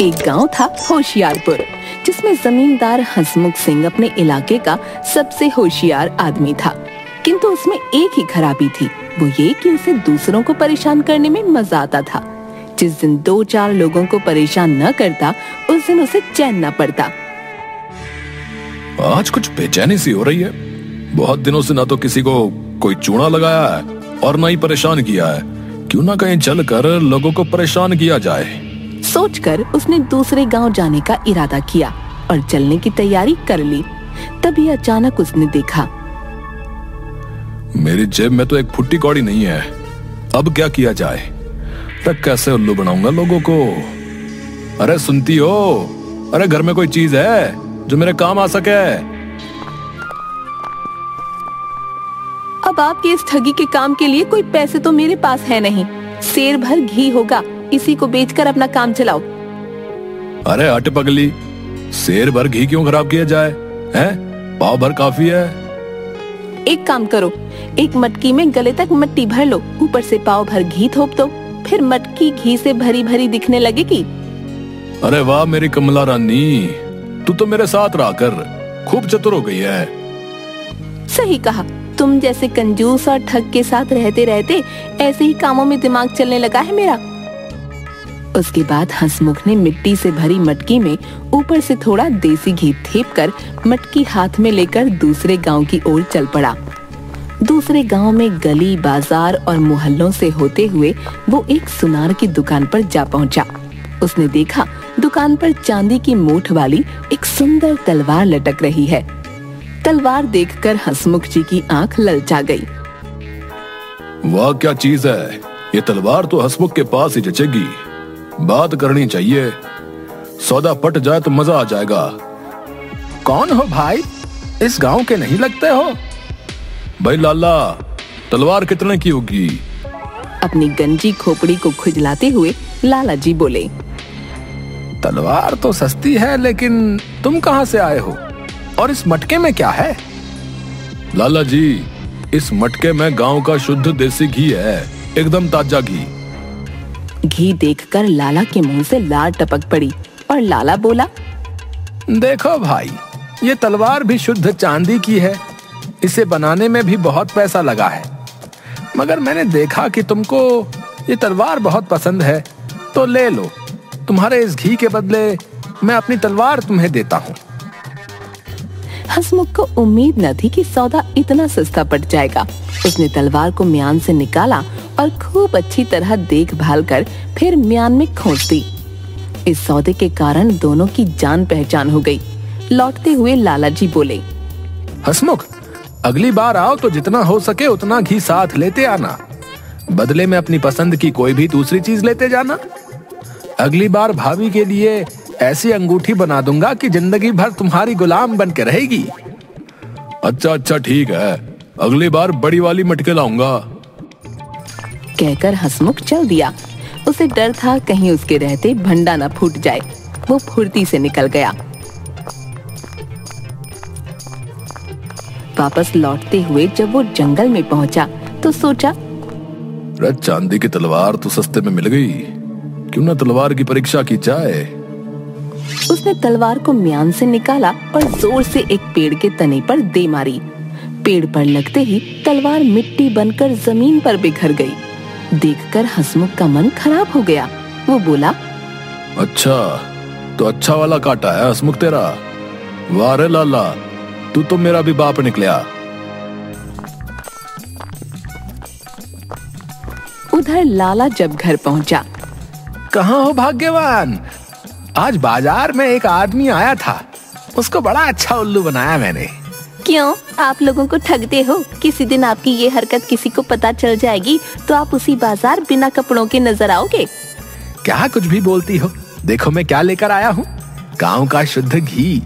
एक गांव था होशियारपुर, जिसमें जमींदार हंसमुख सिंह अपने इलाके का सबसे होशियार आदमी था। किंतु उसमें एक ही खराबी थी, वो ये कि उसे दूसरों को परेशान करने में मजा आता था। जिस दिन 2-4 लोगों को परेशान न करता, उस दिन उसे चैन न पड़ता। आज कुछ बेचैनी सी हो रही है। बहुत दिनों से ना तो किसी को कोई चूना लगाया है और ना ही परेशान किया है। क्यों ना कहीं चलकर लोगों को परेशान किया जाए। सोचकर उसने दूसरे गांव जाने का इरादा किया और चलने की तैयारी कर ली। तभी अचानक उसने देखा, मेरी जेब में तो एक फुट्टी कौड़ी नहीं है। अब क्या किया जाए? तब कैसे उल्लू बनाऊंगा लोगों को? अरे सुनती हो? अरे घर में कोई चीज है जो मेरे काम आ सके? अब आपके इस ठगी के काम के लिए कोई पैसे तो मेरे पास है नहीं। सेर भर घी होगा, इसी को बेचकर अपना काम चलाओ। अरे हट पगली, सेर भर घी क्यों खराब किया जाए? हैं? पाव भर काफी है। एक काम करो, एक मटकी में गले तक मिट्टी भर लो, ऊपर से पाव भर घी थोप दो, फिर मटकी घी से भरी भरी दिखने लगेगी। अरे वाह मेरी कमला रानी, तू तो मेरे साथ रहकर खूब चतुर हो गई है। सही कहा, तुम जैसे कंजूस और ठग के साथ रहते रहते ऐसे ही कामों में दिमाग चलने लगा है मेरा। उसके बाद हंसमुख ने मिट्टी से भरी मटकी में ऊपर से थोड़ा देसी घी थेपकर मटकी हाथ में लेकर दूसरे गांव की ओर चल पड़ा। दूसरे गांव में गली, बाजार और मोहल्लों से होते हुए वो एक सुनार की दुकान पर जा पहुंचा। उसने देखा दुकान पर चांदी की मूठ वाली एक सुंदर तलवार लटक रही है। तलवार देखकर हंसमुख जी की आंख ललचा गई। वाह क्या चीज है ये तलवार, तो हंसमुख के पास ही जचेगी। बात करनी चाहिए, सौदा पट जाए तो मजा आ जाएगा। कौन हो भाई? इस गांव के नहीं लगते हो? भाई लाला, तलवार कितने की होगी? अपनी गंजी खोपड़ी को खुजलाते हुए लाला जी बोले, तलवार तो सस्ती है, लेकिन तुम कहां से आए हो और इस मटके में क्या है? लाला जी, इस मटके में गांव का शुद्ध देसी घी है, एकदम ताजा घी। घी देखकर लाला के मुंह से लार टपक पड़ी और लाला बोला, देखो भाई, ये तलवार भी शुद्ध चांदी की है। इसे बनाने में भी बहुत पैसा लगा है, मगर मैंने देखा कि तुमको ये तलवार बहुत पसंद है, तो ले लो। तुम्हारे इस घी के बदले मैं अपनी तलवार तुम्हें देता हूँ। हंसमुख को उम्मीद न थी कि सौदा इतना सस्ता पड़ जाएगा। उसने तलवार को म्यान से निकाला और खूब अच्छी तरह देखभाल कर फिर म्यान में खोस दी। इस सौदे के कारण दोनों की जान पहचान हो गई। लौटते हुए लाला जी बोले, हंसमुख, अगली बार आओ तो जितना हो सके उतना घी साथ लेते आना। बदले में अपनी पसंद की कोई भी दूसरी चीज लेते जाना। अगली बार भाभी के लिए ऐसी अंगूठी बना दूंगा कि जिंदगी भर तुम्हारी गुलाम बन के रहेगी। अच्छा ठीक है, अगली बार बड़ी वाली मटके लाऊंगा। कहकर हंसमुख चल दिया। उसे डर था कहीं उसके रहते भंडा न फूट जाए। वो फुर्ती से निकल गया। वापस लौटते हुए जब वो जंगल में पहुंचा तो सोचा, चांदी की तलवार तो सस्ते में मिल गई, क्यों ना तलवार की परीक्षा की जाए। उसने तलवार को म्यान से निकाला और जोर से एक पेड़ के तने पर दे मारी। पेड़ पर लगते ही तलवार मिट्टी बनकर जमीन पर बिखर गई। देखकर हंसमुख का मन खराब हो गया। वो बोला, अच्छा तो अच्छा वाला काटा है हंसमुख तेरा। वाह रे लाला, तू तो मेरा भी बाप निकला। उधर लाला जब घर पहुंचा, कहाँ हो भाग्यवान? आज बाजार में एक आदमी आया था, उसको बड़ा अच्छा उल्लू बनाया मैंने। क्यों, आप लोगों को ठगते हो? किसी दिन आपकी ये हरकत किसी को पता चल जाएगी तो आप उसी बाजार बिना कपड़ों के नजर आओगे। क्या कुछ भी बोलती हो? देखो मैं क्या लेकर आया हूँ, गांव का शुद्ध घी।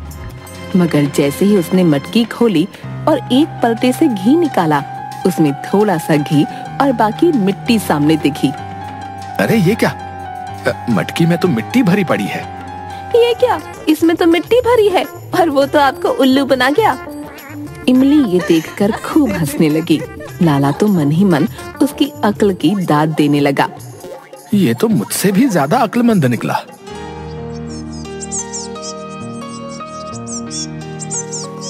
मगर जैसे ही उसने मटकी खोली और एक पलटे से घी निकाला, उसमें थोड़ा सा घी और बाकी मिट्टी सामने दिखी। अरे ये क्या? मटकी में तो मिट्टी भरी पड़ी है। ये क्या? इसमें तो मिट्टी भरी है और वो तो आपको उल्लू बना गया। इमली ये देखकर खूब हंसने लगी। लाला तो मन ही मन उसकी अक्ल की दाद देने लगा। ये तो मुझसे भी ज्यादा अक्लमंद निकला।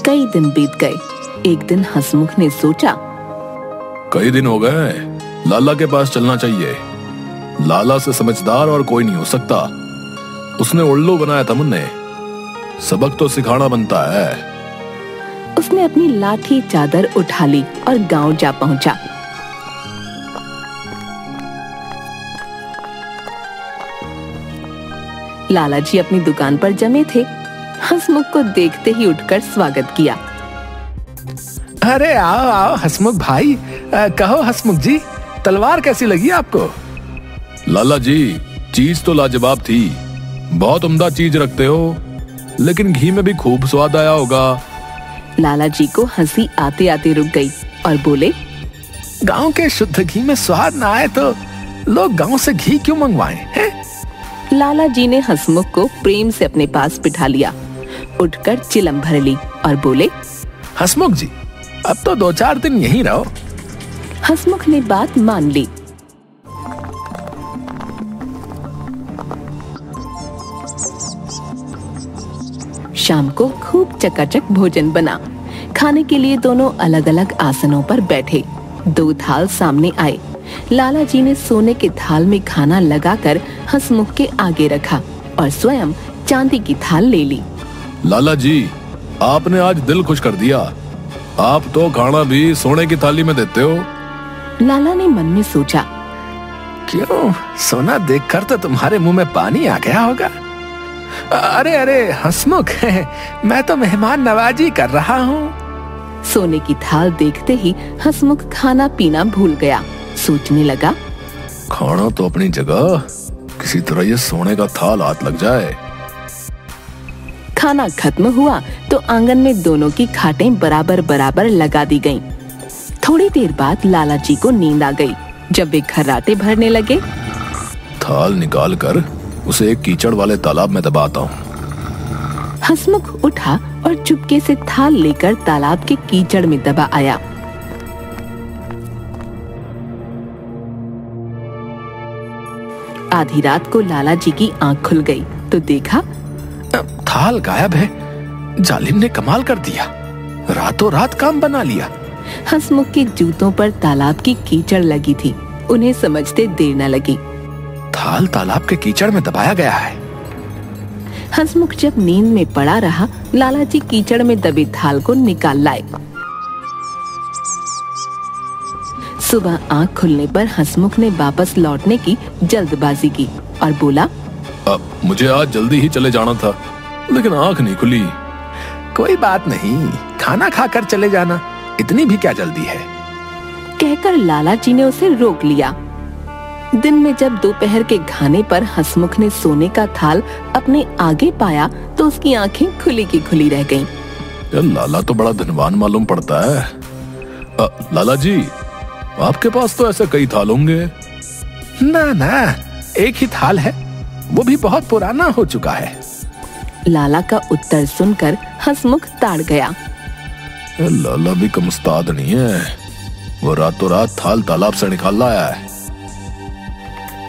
कई दिन बीत गए। एक दिन हंसमुख ने सोचा, कई दिन हो गए, लाला के पास चलना चाहिए। लाला से समझदार और कोई नहीं हो सकता। उसने उल्लू बनाया था मुन्ने, सबक तो सिखाना बनता है। उसने अपनी लाठी चादर उठा ली और गांव जा पहुंचा। लाला जी अपनी दुकान पर जमे थे। हंसमुख को देखते ही उठकर स्वागत किया। अरे आओ आओ हंसमुख भाई, कहो हंसमुख जी, तलवार कैसी लगी आपको? लाला जी, चीज तो लाजवाब थी, बहुत उम्दा चीज रखते हो, लेकिन घी में भी खूब स्वाद आया होगा। लाला जी को हंसी आते आते रुक गई और बोले, गांव के शुद्ध घी में स्वाद ना आए तो लोग गांव से घी क्यों मंगवाएं हैं? लाला जी ने हंसमुख को प्रेम से अपने पास बिठा लिया, उठकर चिलम भर ली और बोले, हंसमुख जी, अब तो 2-4 दिन यहीं रहो। हंसमुख ने बात मान ली। शाम को खूब चकाचक भोजन बना। खाने के लिए दोनों अलग अलग आसनों पर बैठे। 2 थाल सामने आए। लाला जी ने सोने के थाल में खाना लगाकर हंसमुख के आगे रखा और स्वयं चांदी की थाल ले ली। लाला जी, आपने आज दिल खुश कर दिया। आप तो खाना भी सोने की थाली में देते हो। लाला ने मन में सोचा, क्यों, सोना देखकर तो तुम्हारे मुंह में पानी आ गया होगा। अरे अरे हंसमुख, मैं तो मेहमान नवाजी कर रहा हूँ। सोने की थाल देखते ही हंसमुख खाना पीना भूल गया। सोचने लगा, खाना तो अपनी जगह, किसी तरह ये सोने का थाल हाथ लग जाए। खाना खत्म हुआ तो आंगन में दोनों की खाटें बराबर बराबर लगा दी गईं। थोड़ी देर बाद लाला जी को नींद आ गई। जब वे खर्राटे भरने लगे, थाल निकाल कर उसे एक कीचड़ वाले तालाब में दबाता हूँ। हंसमुख उठा और चुपके से थाल लेकर तालाब के कीचड़ में दबा आया। आधी रात को लाला जी की आंख खुल गई तो देखा, थाल गायब है। जालिम ने कमाल कर दिया, रातों रात काम बना लिया। हंसमुख के जूतों पर तालाब की कीचड़ लगी थी। उन्हें समझते देर न लगी। थाल तालाब के कीचड़ में दबाया गया है। हंसमुख जब नींद में पड़ा रहा, लाला जी कीचड़ में दबे थाल को निकाल लाए। सुबह आंख खुलने पर हंसमुख ने वापस लौटने की जल्दबाजी की और बोला, मुझे आज जल्दी ही चले जाना था, लेकिन आंख नहीं खुली। कोई बात नहीं, खाना खाकर चले जाना, इतनी भी क्या जल्दी है। कहकर लाला जी ने उसे रोक लिया। दिन में जब दोपहर के खाने पर हंसमुख ने सोने का थाल अपने आगे पाया तो उसकी आंखें खुली की खुली रह गईं। लाला तो बड़ा धनवान मालूम पड़ता है। लाला जी, आपके पास तो ऐसे कई थाल होंगे। ना ना, एक ही थाल है, वो भी बहुत पुराना हो चुका है। लाला का उत्तर सुनकर हंसमुख ताड़ गया। लाला भी कम उस्ताद नहीं है, वो रातों रात थाल तालाब से निकाल लाया है।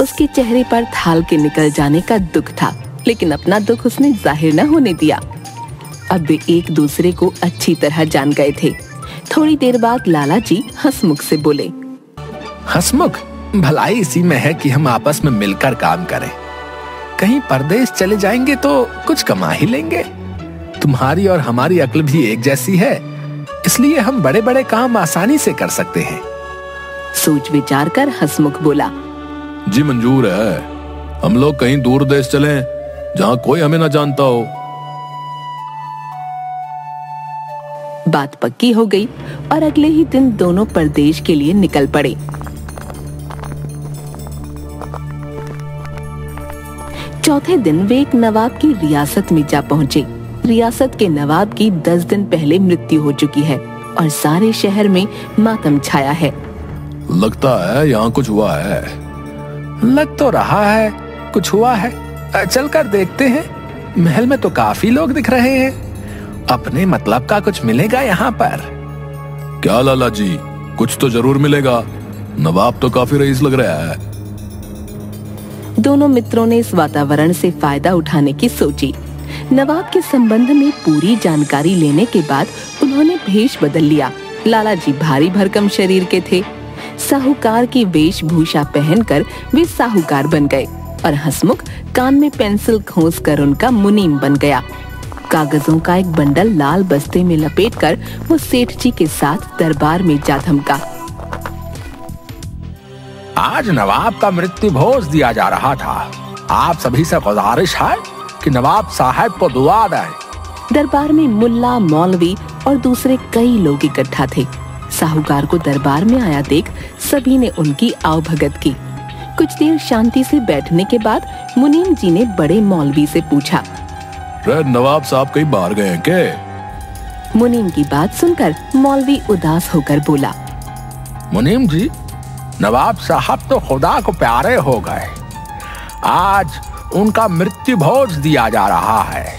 उसके चेहरे पर थाल के निकल जाने का दुख था, लेकिन अपना दुख उसने जाहिर न होने दिया। अब वे एक दूसरे को अच्छी तरह जान गए थे। थोड़ी देर बाद लाला जी हंसमुख से बोले, हंसमुख, भलाई इसी में है कि हम आपस में मिलकर काम करें। कहीं परदेश चले जाएंगे तो कुछ कमा ही लेंगे। तुम्हारी और हमारी अक्ल भी एक जैसी है, इसलिए हम बड़े बड़े काम आसानी से कर सकते हैं। सोच विचार कर हंसमुख बोला, जी मंजूर है। हम लोग कहीं दूर देश चलें, जहाँ कोई हमें न जानता हो। बात पक्की हो गई और अगले ही दिन दोनों परदेश के लिए निकल पड़े। चौथे दिन वे एक नवाब की रियासत में जा पहुंचे। रियासत के नवाब की 10 दिन पहले मृत्यु हो चुकी है और सारे शहर में मातम छाया है। लगता है यहाँ कुछ हुआ है। लग तो रहा है कुछ हुआ है, चलकर देखते हैं। महल में तो काफी लोग दिख रहे हैं, अपने मतलब का कुछ मिलेगा यहाँ पर। क्या लाला जी, कुछ तो जरूर मिलेगा। नवाब तो काफी रईस लग रहा है। दोनों मित्रों ने इस वातावरण से फायदा उठाने की सोची। नवाब के संबंध में पूरी जानकारी लेने के बाद उन्होंने भेष बदल लिया। लाला जी भारी भरकम शरीर के थे। साहूकार की वेशभूषा पहनकर वे साहूकार बन गए और हंसमुख कान में पेंसिल खोस कर उनका मुनीम बन गया। कागजों का एक बंडल लाल बस्ते में लपेटकर वो सेठ जी के साथ दरबार में जा धमका। आज नवाब का मृत्यु भोज दिया जा रहा था। आप सभी से गुजारिश है कि नवाब साहब को दुआ दें। दरबार में मुल्ला, मौलवी और दूसरे कई लोग इकट्ठा थे। साहूकार को दरबार में आया देख सभी ने उनकी आवभगत की। कुछ देर शांति से बैठने के बाद मुनीम जी ने बड़े मौलवी से पूछा, नवाब साहब कहीं बाहर गए हैं क्या? मुनीम की बात सुनकर मौलवी उदास होकर बोला, मुनीम जी, नवाब साहब तो खुदा को प्यारे हो गए। आज उनका मृत्यु भोज दिया जा रहा है।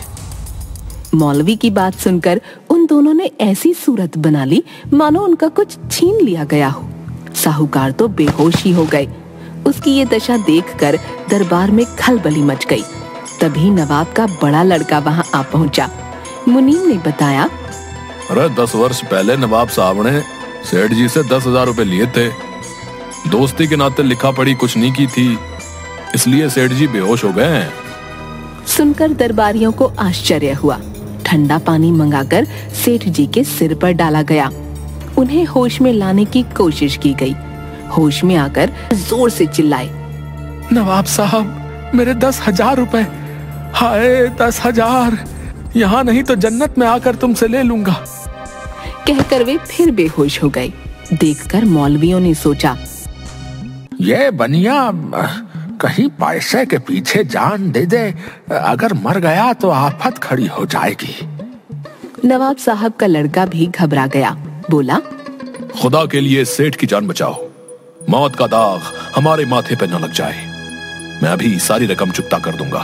मौलवी की बात सुनकर उन दोनों ने ऐसी सूरत बना ली मानो उनका कुछ छीन लिया गया हो। साहूकार तो बेहोश ही हो गए। उसकी ये दशा देखकर दरबार में खलबली मच गई। तभी नवाब का बड़ा लड़का वहां आ पहुंचा। मुनीम ने बताया, अरे 10 वर्ष पहले नवाब साहब ने सेठ जी से 10,000 रुपए लिए थे। दोस्ती के नाते लिखा पढ़ी कुछ नहीं की थी, इसलिए सेठ जी बेहोश हो गए हैं। सुनकर दरबारियों को आश्चर्य हुआ। ठंडा पानी मंगाकर सेठ जी के सिर पर डाला गया। उन्हें होश में लाने की कोशिश की गई। होश में आकर जोर से चिल्लाए, नवाब साहब, मेरे 10,000 रुपए। हाय 10,000, यहाँ नहीं तो जन्नत में आकर तुमसे ले लूंगा। कहकर वे फिर बेहोश हो गए। देखकर मौलवियों ने सोचा, ये बनिया कहीं पैसे के पीछे जान दे दे, अगर मर गया तो आफत खड़ी हो जाएगी। नवाब साहब का लड़का भी घबरा गया। बोला, खुदा के लिए सेठ की जान बचाओ, मौत का दाग हमारे माथे पे न लग जाए। मैं अभी सारी रकम चुकता कर दूंगा।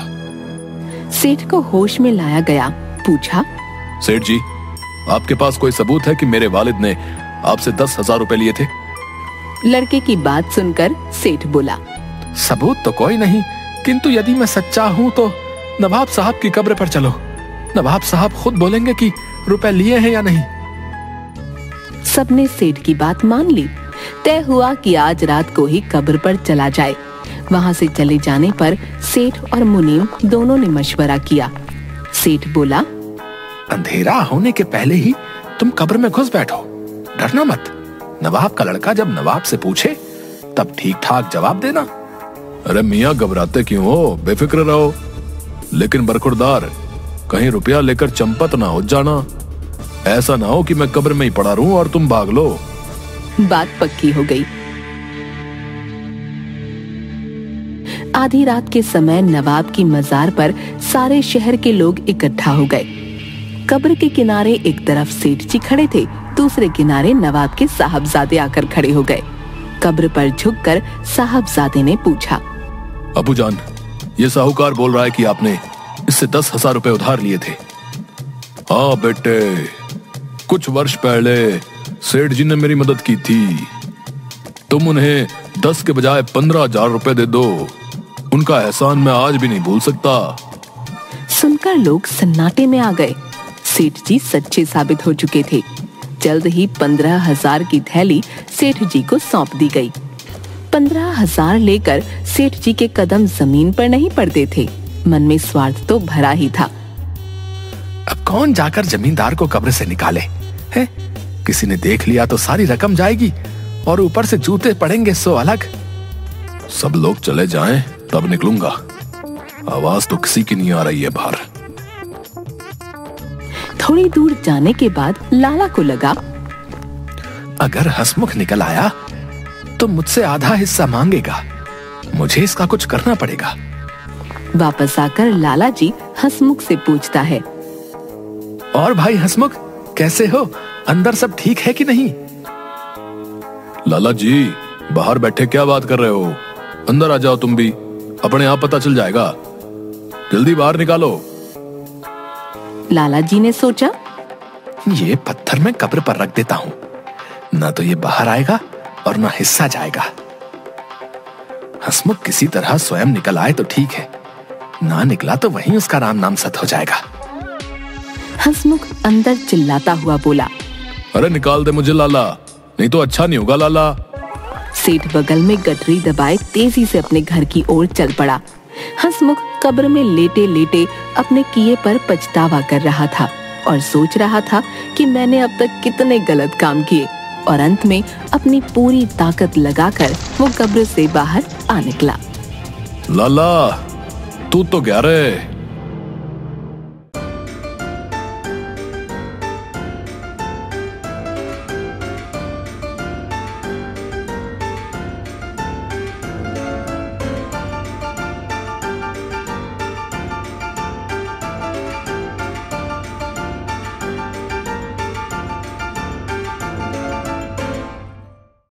सेठ को होश में लाया गया। पूछा, सेठ जी, आपके पास कोई सबूत है कि मेरे वालिद ने आपसे 10,000 रुपए लिए थे? लड़के की बात सुनकर सेठ बोला, सबूत तो कोई नहीं, किंतु यदि मैं सच्चा हूँ तो नवाब साहब की कब्र पर चलो। नवाब साहब खुद बोलेंगे कि रुपए लिए हैं या नहीं। सबने सेठ की बात मान ली। तय हुआ कि आज रात को ही कब्र पर चला जाए। वहां से चले जाने पर सेठ और मुनीम दोनों ने मशवरा किया। सेठ बोला, अंधेरा होने के पहले ही तुम कब्र में घुस बैठो, डरना मत। नवाब का लड़का जब नवाब से पूछे तब ठीक ठाक जवाब देना। अरे मियाँ, घबराते क्यों हो? बेफिक्र रहो, लेकिन बरखुरदार, कहीं रुपया लेकर चंपत ना हो जाना। ऐसा ना हो कि मैं कब्र में ही पड़ा रहूं और तुम भाग लो। बात पक्की हो गई। आधी रात के समय नवाब की मजार पर सारे शहर के लोग इकट्ठा हो गए। कब्र के किनारे एक तरफ सेठ जी खड़े थे, दूसरे किनारे नवाब के साहबजादे आकर खड़े हो गए। कब्र पर झुककर साहबजादे ने पूछा, अबूजान, ये साहूकार बोल रहा है कि आपने इससे 10,000 रुपए उधार लिए थे। हाँ बेटे, कुछ वर्ष पहले सेठ जी ने मेरी मदद की थी। तुम उन्हें 10 के बजाय 15,000 रुपए दे दो। उनका एहसान मैं आज भी नहीं भूल सकता। सुनकर लोग सन्नाटे में आ गए। सेठ जी सच्चे साबित हो चुके थे। जल्द ही 15,000 की थैली सेठ जी को सौंप दी गई। 15,000 लेकर सेठ जी के कदम जमीन पर नहीं पड़ते थे। मन में स्वार्थ तो भरा ही था। अब कौन जाकर जमींदार को कब्र से निकाले हैं? किसी ने देख लिया तो सारी रकम जाएगी और ऊपर से जूते पड़ेंगे सो अलग। सब लोग चले जाएं तब निकलूंगा। आवाज तो किसी की नहीं आ रही है बाहर। थोड़ी दूर जाने के बाद लाला को लगा, अगर हंसमुख निकल आया तो मुझसे आधा हिस्सा मांगेगा। मुझे इसका कुछ करना पड़ेगा। वापस आकर लाला जी हंसमुख से पूछता है, और भाई हंसमुख, कैसे हो? अंदर सब ठीक है कि नहीं? लाला जी, बाहर बैठे क्या बात कर रहे हो? अंदर आ जाओ तुम भी, अपने आप पता चल जाएगा। जल्दी बाहर निकालो। लाला जी ने सोचा, ये पत्थर मैं कब्र पर रख देता हूँ, ना तो ये बाहर आएगा और ना हिस्सा जाएगा। हंसमुख किसी तरह स्वयं निकल आए तो ठीक है, ना निकला तो वहीं उसका राम नाम सत हो जाएगा। हंसमुख अंदर चिल्लाता हुआ बोला, अरे निकाल दे मुझे लाला, नहीं तो अच्छा नहीं होगा लाला। सेठ बगल में गठरी दबाए तेजी से अपने घर की ओर चल पड़ा। हंसमुख कब्र में लेटे लेटे अपने किए पर पछतावा कर रहा था और सोच रहा था कि मैंने अब तक कितने गलत काम किए, और अंत में अपनी पूरी ताकत लगाकर वो कब्र से बाहर आ निकला। लाला तू तो गया रे,